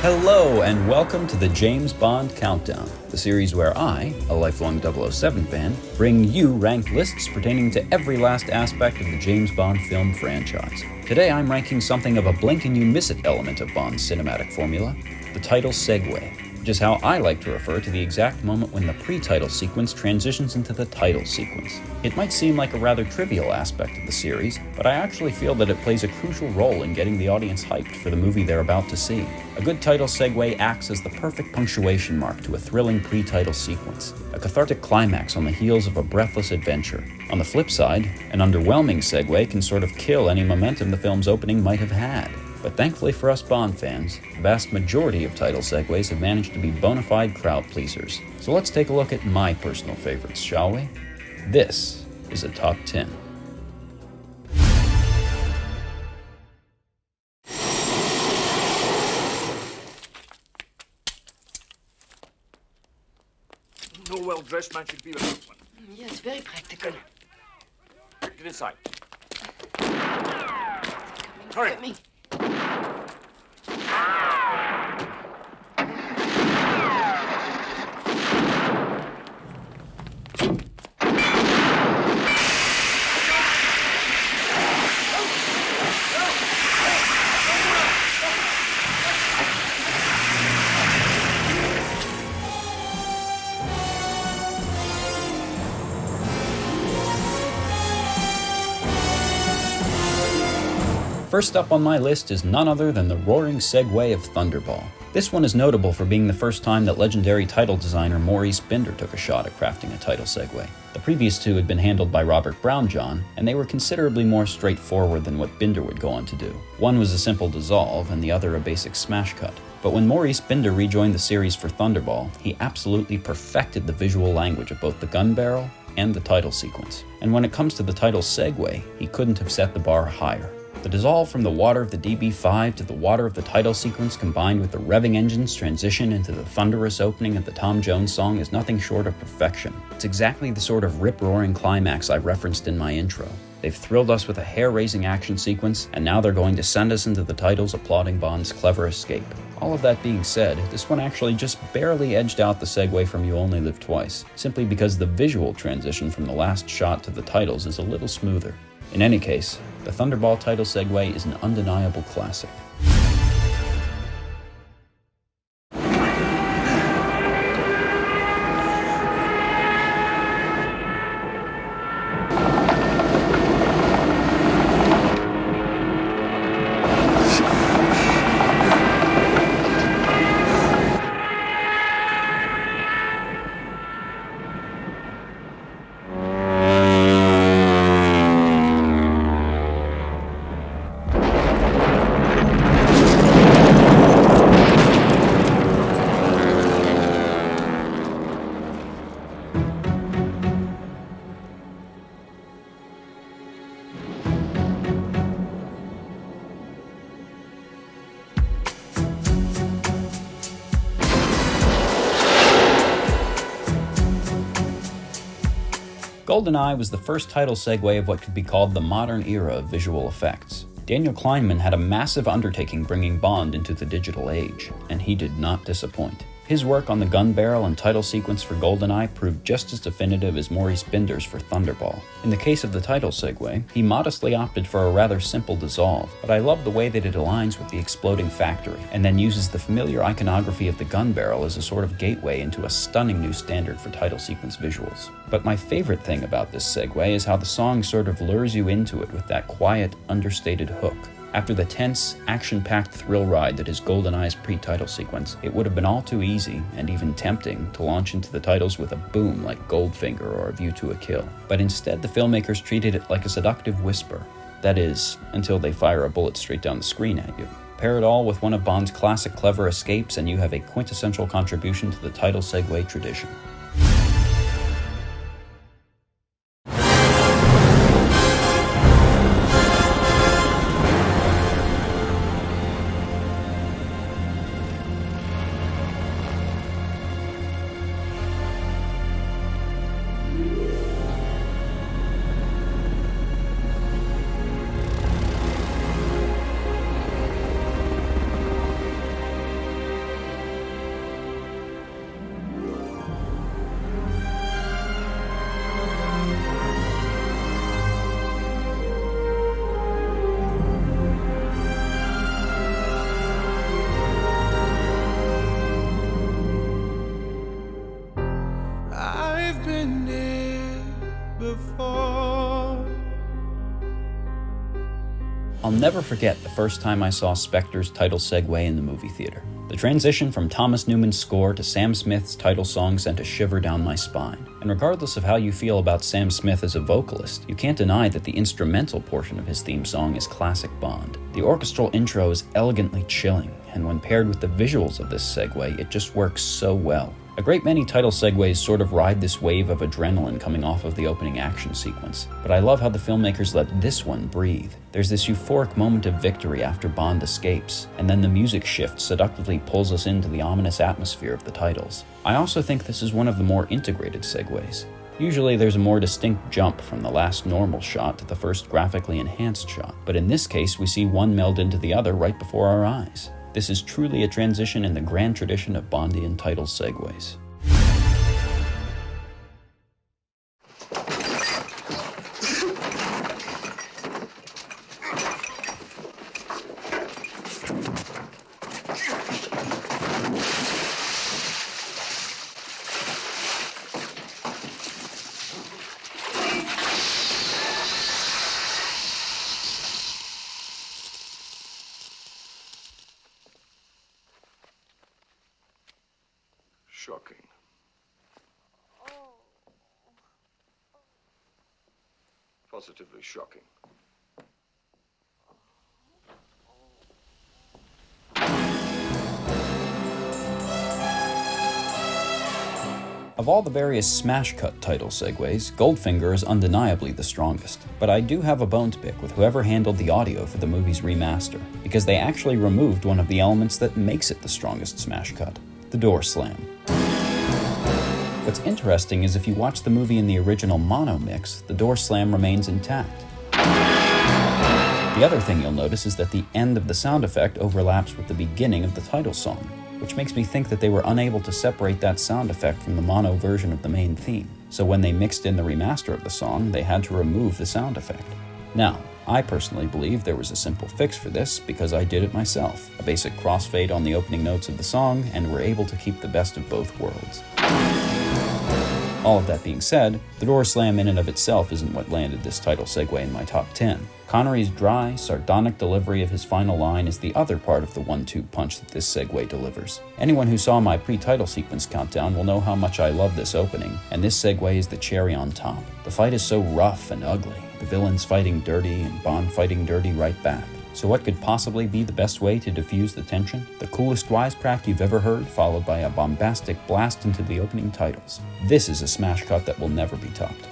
Hello, and welcome to the James Bond Countdown, the series where I, a lifelong 007 fan, bring you ranked lists pertaining to every last aspect of the James Bond film franchise. Today I'm ranking something of a blink-and-you-miss-it element of Bond's cinematic formula, the title segue, which is how I like to refer to the exact moment when the pre-title sequence transitions into the title sequence. It might seem like a rather trivial aspect of the series, but I actually feel that it plays a crucial role in getting the audience hyped for the movie they're about to see. A good title segue acts as the perfect punctuation mark to a thrilling pre-title sequence, a cathartic climax on the heels of a breathless adventure. On the flip side, an underwhelming segue can sort of kill any momentum the film's opening might have had. But thankfully for us Bond fans, the vast majority of title segues have managed to be bona fide crowd pleasers. So let's take a look at my personal favorites, shall we? This is a top 10. No well-dressed man should be without one. Yes, very practical. Get inside. Hurry. At me. First up on my list is none other than the roaring segue of Thunderball. This one is notable for being the first time that legendary title designer Maurice Binder took a shot at crafting a title segue. The previous two had been handled by Robert Brownjohn, and they were considerably more straightforward than what Binder would go on to do. One was a simple dissolve, and the other a basic smash cut. But when Maurice Binder rejoined the series for Thunderball, he absolutely perfected the visual language of both the gun barrel and the title sequence. And when it comes to the title segue, he couldn't have set the bar higher. The dissolve from the water of the DB5 to the water of the title sequence combined with the revving engine's transition into the thunderous opening of the Tom Jones song is nothing short of perfection. It's exactly the sort of rip-roaring climax I referenced in my intro. They've thrilled us with a hair-raising action sequence, and now they're going to send us into the titles applauding Bond's clever escape. All of that being said, this one actually just barely edged out the segue from You Only Live Twice, simply because the visual transition from the last shot to the titles is a little smoother. In any case, the Thunderball title segue is an undeniable classic. GoldenEye was the first title segue of what could be called the modern era of visual effects. Daniel Kleinman had a massive undertaking bringing Bond into the digital age, and he did not disappoint. His work on the gun barrel and title sequence for GoldenEye proved just as definitive as Maurice Binder's for Thunderball. In the case of the title segue, he modestly opted for a rather simple dissolve, but I love the way that it aligns with the exploding factory, and then uses the familiar iconography of the gun barrel as a sort of gateway into a stunning new standard for title sequence visuals. But my favorite thing about this segue is how the song sort of lures you into it with that quiet, understated hook. After the tense, action-packed thrill ride that is GoldenEye's pre-title sequence, it would have been all too easy, and even tempting, to launch into the titles with a boom like Goldfinger or A View to a Kill. But instead, the filmmakers treated it like a seductive whisper. That is, until they fire a bullet straight down the screen at you. Pair it all with one of Bond's classic clever escapes, and you have a quintessential contribution to the title segue tradition. before. I'll never forget the first time I saw Spectre's title segue in the movie theater. The transition from Thomas Newman's score to Sam Smith's title song sent a shiver down my spine. And regardless of how you feel about Sam Smith as a vocalist, you can't deny that the instrumental portion of his theme song is classic Bond. The orchestral intro is elegantly chilling, and when paired with the visuals of this segue, it just works so well. A great many title segues sort of ride this wave of adrenaline coming off of the opening action sequence, but I love how the filmmakers let this one breathe. There's this euphoric moment of victory after Bond escapes, and then the music shift seductively pulls us into the ominous atmosphere of the titles. I also think this is one of the more integrated segues. Usually there's a more distinct jump from the last normal shot to the first graphically enhanced shot, but in this case we see one meld into the other right before our eyes. This is truly a transition in the grand tradition of Bondian title segues. Shocking. Positively shocking. Of all the various smash cut title segues, Goldfinger is undeniably the strongest, but I do have a bone to pick with whoever handled the audio for the movie's remaster, because they actually removed one of the elements that makes it the strongest smash cut: the door slam. What's interesting is if you watch the movie in the original mono mix, the door slam remains intact. The other thing you'll notice is that the end of the sound effect overlaps with the beginning of the title song, which makes me think that they were unable to separate that sound effect from the mono version of the main theme. So when they mixed in the remaster of the song, they had to remove the sound effect. Now, I personally believe there was a simple fix for this because I did it myself. A basic crossfade on the opening notes of the song, and we're able to keep the best of both worlds. All of that being said, the door slam in and of itself isn't what landed this title segue in my top 10. Connery's dry, sardonic delivery of his final line is the other part of the 1-2 punch that this segue delivers. Anyone who saw my pre-title sequence countdown will know how much I love this opening, and this segue is the cherry on top. The fight is so rough and ugly, the villains fighting dirty and Bond fighting dirty right back. So what could possibly be the best way to diffuse the tension? The coolest wisecrack you've ever heard, followed by a bombastic blast into the opening titles. This is a smash cut that will never be topped.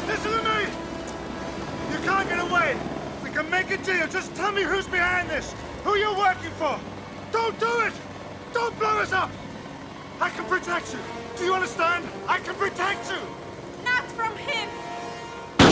Listen to me! You can't get away! We can make a deal. Just tell me who's behind this! Who you're working for! Don't do it! Don't blow us up! I can protect you! Do you understand? I can protect you! Not from him! No!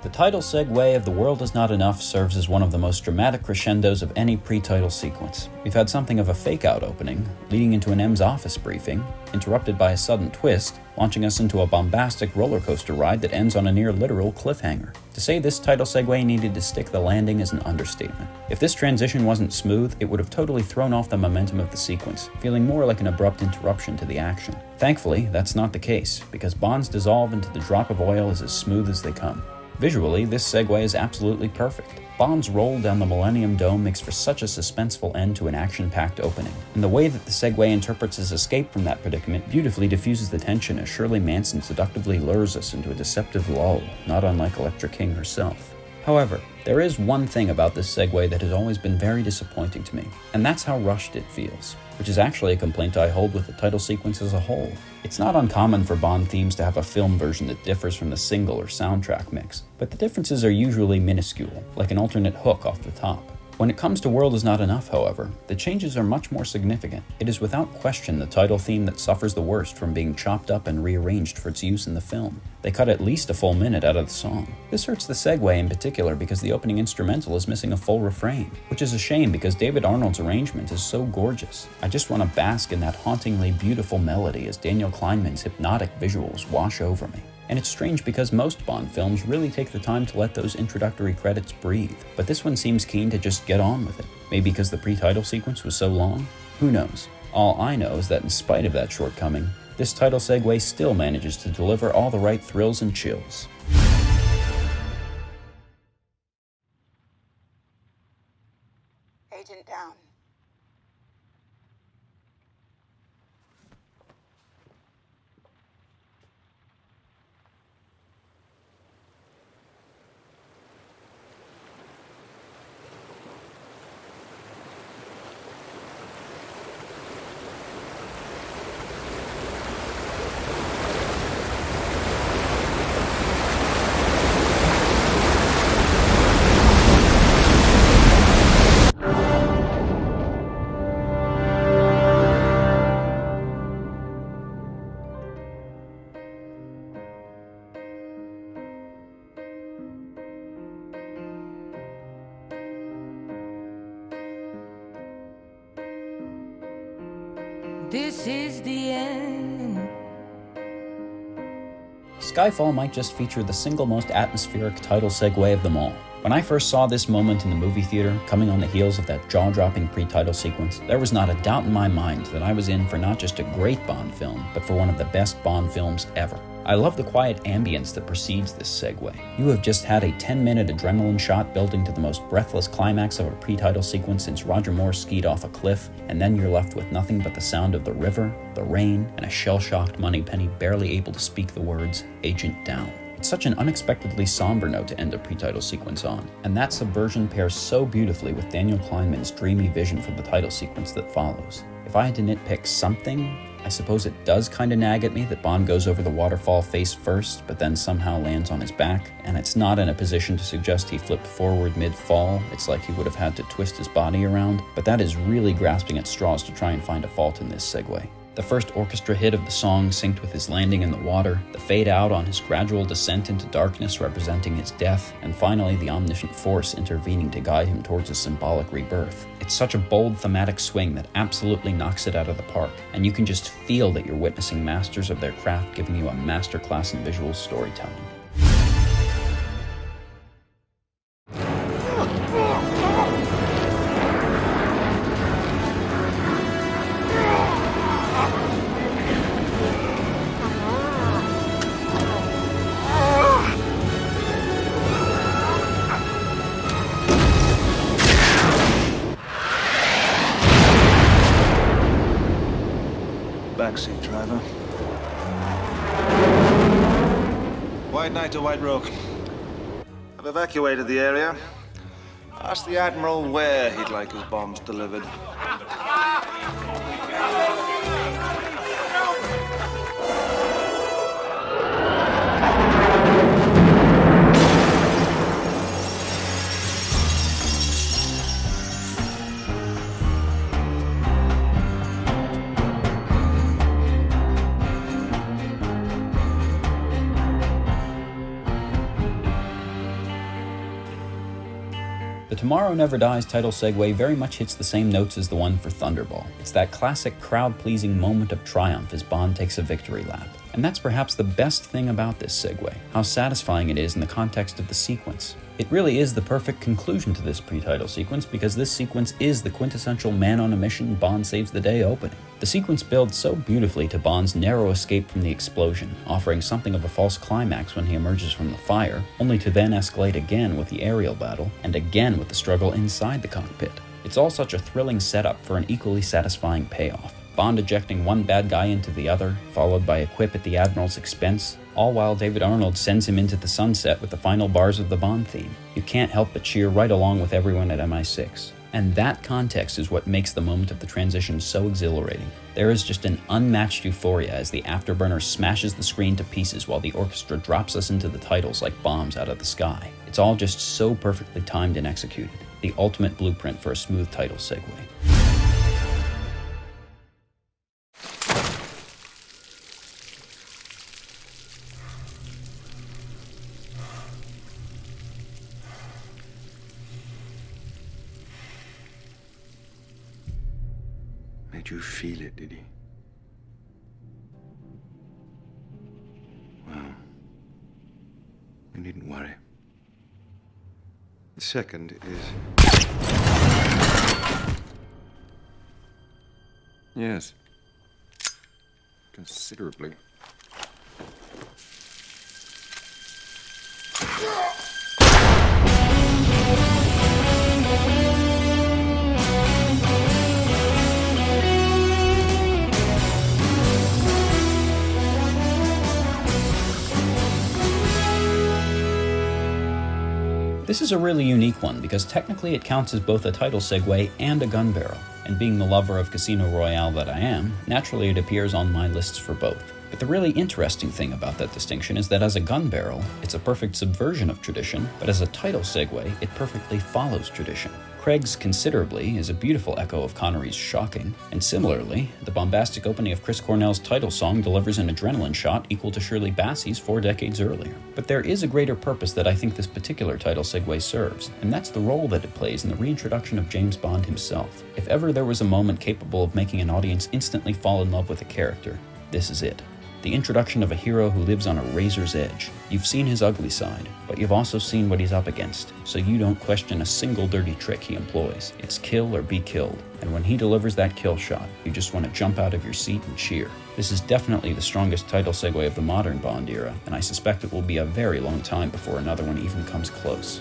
The title segue of The World Is Not Enough serves as one of the most dramatic crescendos of any pre-title sequence. We've had something of a fake-out opening, leading into an M's office briefing, interrupted by a sudden twist, launching us into a bombastic roller coaster ride that ends on a near-literal cliffhanger. To say this title segue needed to stick the landing is an understatement. If this transition wasn't smooth, it would have totally thrown off the momentum of the sequence, feeling more like an abrupt interruption to the action. Thankfully, that's not the case, because Bond's dissolve into the drop of oil is as smooth as they come. Visually, this segue is absolutely perfect. Bond's roll down the Millennium Dome makes for such a suspenseful end to an action-packed opening, and the way that the segue interprets his escape from that predicament beautifully diffuses the tension as Shirley Manson seductively lures us into a deceptive lull, not unlike Electra King herself. However, There is one thing about this segue that has always been very disappointing to me, and that's how rushed it feels, which is actually a complaint I hold with the title sequence as a whole. It's not uncommon for Bond themes to have a film version that differs from the single or soundtrack mix, but the differences are usually minuscule, like an alternate hook off the top. When it comes to World Is Not Enough, however, the changes are much more significant. It is without question the title theme that suffers the worst from being chopped up and rearranged for its use in the film. They cut at least a full minute out of the song. This hurts the segue in particular because the opening instrumental is missing a full refrain, which is a shame because David Arnold's arrangement is so gorgeous. I just want to bask in that hauntingly beautiful melody as Daniel Kleinman's hypnotic visuals wash over me. And it's strange because most Bond films really take the time to let those introductory credits breathe, but this one seems keen to just get on with it. Maybe because the pre-title sequence was so long? Who knows? All I know is that in spite of that shortcoming, this title segue still manages to deliver all the right thrills and chills. Agent down. This is the end. Skyfall might just feature the single most atmospheric title segue of them all. When I first saw this moment in the movie theater, coming on the heels of that jaw-dropping pre-title sequence, there was not a doubt in my mind that I was in for not just a great Bond film, but for one of the best Bond films ever. I love the quiet ambience that precedes this segue. You have just had a 10-minute adrenaline shot building to the most breathless climax of a pre-title sequence since Roger Moore skied off a cliff, and then you're left with nothing but the sound of the river, the rain, and a shell-shocked Moneypenny barely able to speak the words, "Agent down." It's such an unexpectedly somber note to end a pre-title sequence on, and that subversion pairs so beautifully with Daniel Kleinman's dreamy vision for the title sequence that follows. If I had to nitpick something, I suppose it does kinda nag at me that Bond goes over the waterfall face first, but then somehow lands on his back, and it's not in a position to suggest he flipped forward mid-fall. It's like he would have had to twist his body around, but that is really grasping at straws to try and find a fault in this segue. The first orchestra hit of the song synced with his landing in the water, the fade out on his gradual descent into darkness representing his death, and finally the omniscient force intervening to guide him towards a symbolic rebirth. It's such a bold thematic swing that absolutely knocks it out of the park, and you can just feel that you're witnessing masters of their craft giving you a masterclass in visual storytelling. Backseat driver. White Knight to White Rook. I've evacuated the area. Ask the Admiral where he'd like his bombs delivered. The Tomorrow Never Dies title segue very much hits the same notes as the one for Thunderball. It's that classic crowd-pleasing moment of triumph as Bond takes a victory lap. And that's perhaps the best thing about this segue, how satisfying it is in the context of the sequence. It really is the perfect conclusion to this pre-title sequence because this sequence is the quintessential man-on-a-mission Bond saves the day opening. The sequence builds so beautifully to Bond's narrow escape from the explosion, offering something of a false climax when he emerges from the fire, only to then escalate again with the aerial battle, and again with the struggle inside the cockpit. It's all such a thrilling setup for an equally satisfying payoff. Bond ejecting one bad guy into the other, followed by a quip at the Admiral's expense, all while David Arnold sends him into the sunset with the final bars of the Bond theme. You can't help but cheer right along with everyone at MI6. And that context is what makes the moment of the transition so exhilarating. There is just an unmatched euphoria as the afterburner smashes the screen to pieces while the orchestra drops us into the titles like bombs out of the sky. It's all just so perfectly timed and executed. The ultimate blueprint for a smooth title segue. Made you feel it, did he? Well, you needn't worry. The second is... Yes. Considerably. This is a really unique one because technically it counts as both a title segue and a gun barrel, and being the lover of Casino Royale that I am, naturally it appears on my lists for both. But the really interesting thing about that distinction is that as a gun barrel, it's a perfect subversion of tradition, but as a title segue, it perfectly follows tradition. Craig's Considerably is a beautiful echo of Connery's Shocking, and similarly, the bombastic opening of Chris Cornell's title song delivers an adrenaline shot equal to Shirley Bassey's 4 decades earlier. But there is a greater purpose that I think this particular title segue serves, and that's the role that it plays in the reintroduction of James Bond himself. If ever there was a moment capable of making an audience instantly fall in love with a character, this is it. The introduction of a hero who lives on a razor's edge. You've seen his ugly side, but you've also seen what he's up against, so you don't question a single dirty trick he employs. It's kill or be killed, and when he delivers that kill shot, you just want to jump out of your seat and cheer. This is definitely the strongest title segue of the modern Bond era, and I suspect it will be a very long time before another one even comes close.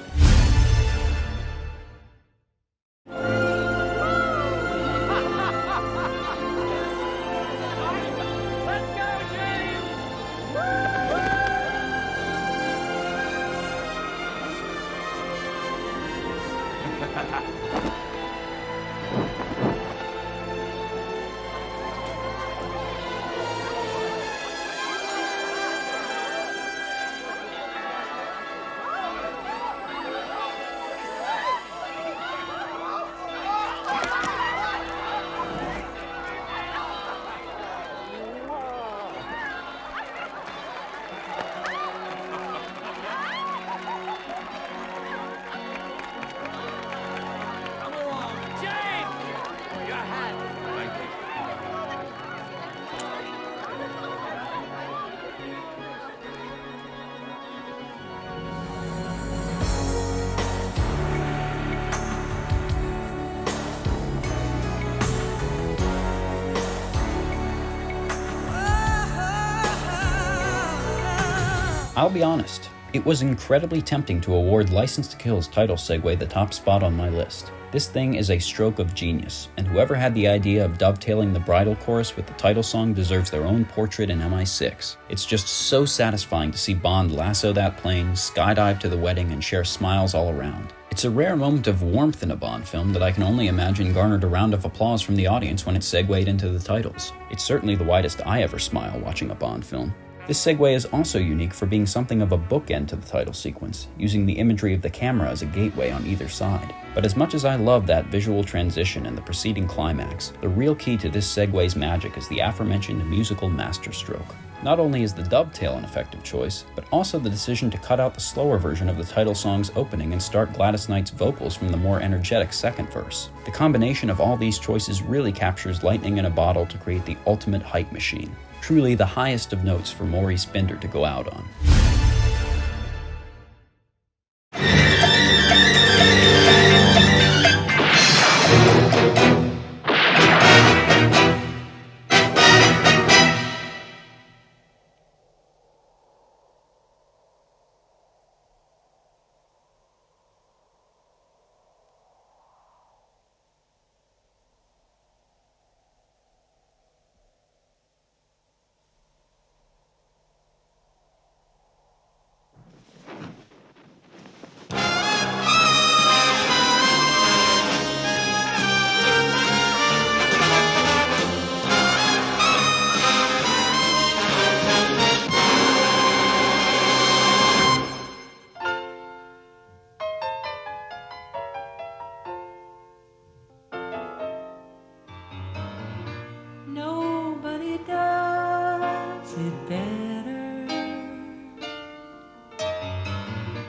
I'll be honest, it was incredibly tempting to award License to Kill's title segue the top spot on my list. This thing is a stroke of genius, and whoever had the idea of dovetailing the bridal chorus with the title song deserves their own portrait in MI6. It's just so satisfying to see Bond lasso that plane, skydive to the wedding, and share smiles all around. It's a rare moment of warmth in a Bond film that I can only imagine garnered a round of applause from the audience when it segued into the titles. It's certainly the widest I ever smile watching a Bond film. This segue is also unique for being something of a bookend to the title sequence, using the imagery of the camera as a gateway on either side. But as much as I love that visual transition and the preceding climax, the real key to this segue's magic is the aforementioned musical masterstroke. Not only is the dovetail an effective choice, but also the decision to cut out the slower version of the title song's opening and start Gladys Knight's vocals from the more energetic second verse. The combination of all these choices really captures lightning in a bottle to create the ultimate hype machine. Truly the highest of notes for Maurice Binder to go out on.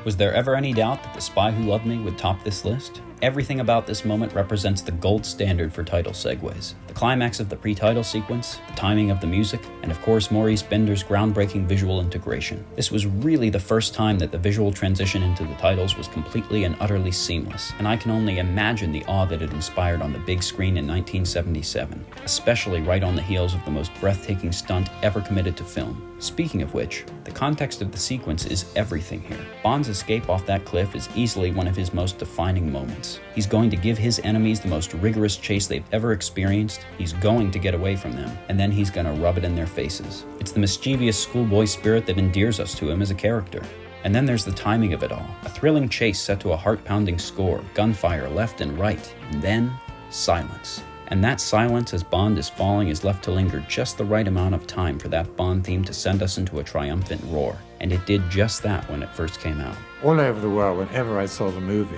Was there ever any doubt that The Spy Who Loved Me would top this list? Everything about this moment represents the gold standard for title segues. The climax of the pre-title sequence, the timing of the music, and of course Maurice Binder's groundbreaking visual integration. This was really the first time that the visual transition into the titles was completely and utterly seamless, and I can only imagine the awe that it inspired on the big screen in 1977, especially right on the heels of the most breathtaking stunt ever committed to film. Speaking of which, the context of the sequence is everything here. Bond's escape off that cliff is easily one of his most defining moments. He's going to give his enemies the most rigorous chase they've ever experienced, he's going to get away from them, and then he's gonna rub it in their faces. It's the mischievous schoolboy spirit that endears us to him as a character. And then there's the timing of it all. A thrilling chase set to a heart-pounding score, gunfire left and right, and then silence. And that silence as Bond is falling is left to linger just the right amount of time for that Bond theme to send us into a triumphant roar. And it did just that when it first came out. All over the world, whenever I saw the movie,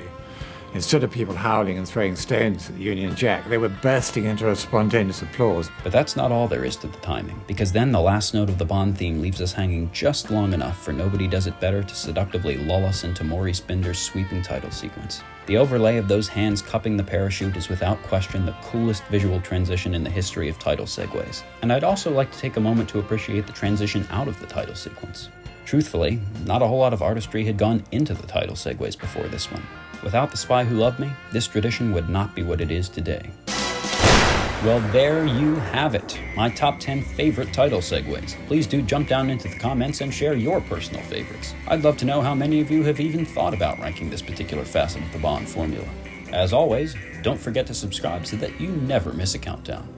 instead of people howling and throwing stones at the Union Jack, they were bursting into a spontaneous applause. But that's not all there is to the timing, because then the last note of the Bond theme leaves us hanging just long enough for Nobody Does It Better to seductively lull us into Maurice Binder's sweeping title sequence. The overlay of those hands cupping the parachute is without question the coolest visual transition in the history of title segues. And I'd also like to take a moment to appreciate the transition out of the title sequence. Truthfully, not a whole lot of artistry had gone into the title segues before this one. Without The Spy Who Loved Me, this tradition would not be what it is today. Well, there you have it, my top 10 favorite title segues. Please do jump down into the comments and share your personal favorites. I'd love to know how many of you have even thought about ranking this particular facet of the Bond formula. As always, don't forget to subscribe so that you never miss a countdown.